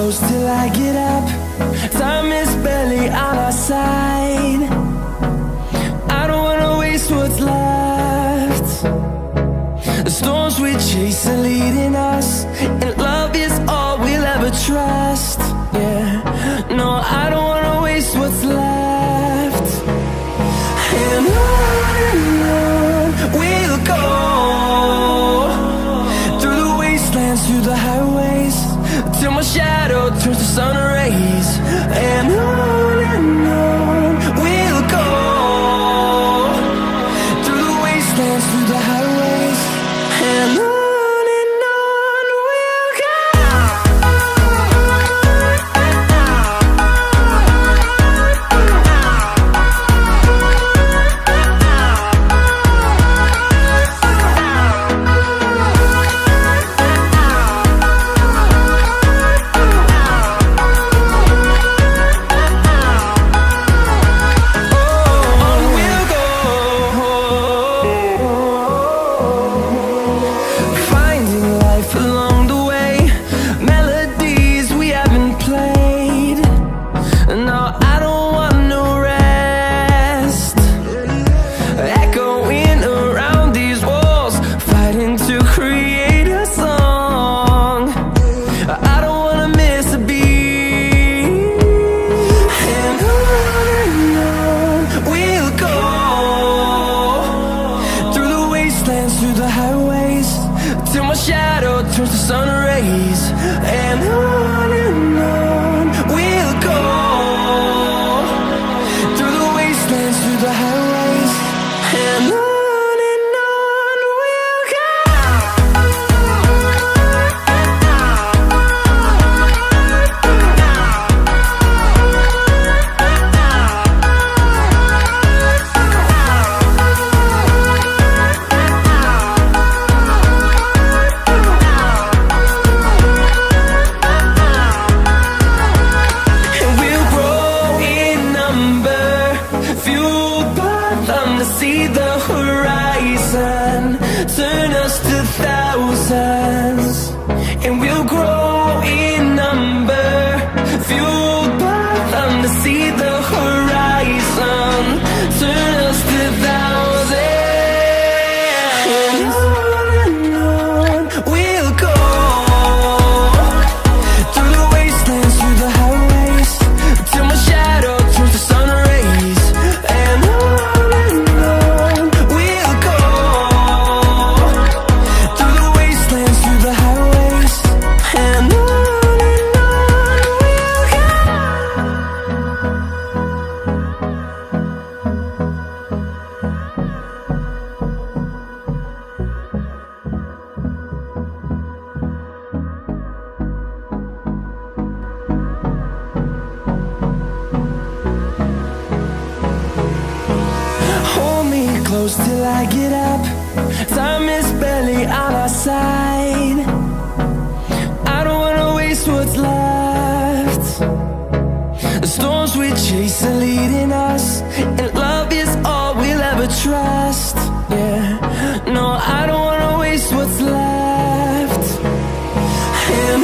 close till I get up. Time is barely on our side. I don't wanna waste what's left. The storms we chase are leading us, and love is all we'll ever trust. Yeah, no, I don't wanna waste what's left. And on we'll go, through the wastelands, through the highways, till my shadow turns to sun rays. And on we'll go, through the wastelands, through the highways, and on we'll go. Till I get up, time is barely on our side. I don't wanna waste what's left. The storms we chase are leading us, and love is all we'll ever trust. Yeah, no, I don't wanna waste what's left. And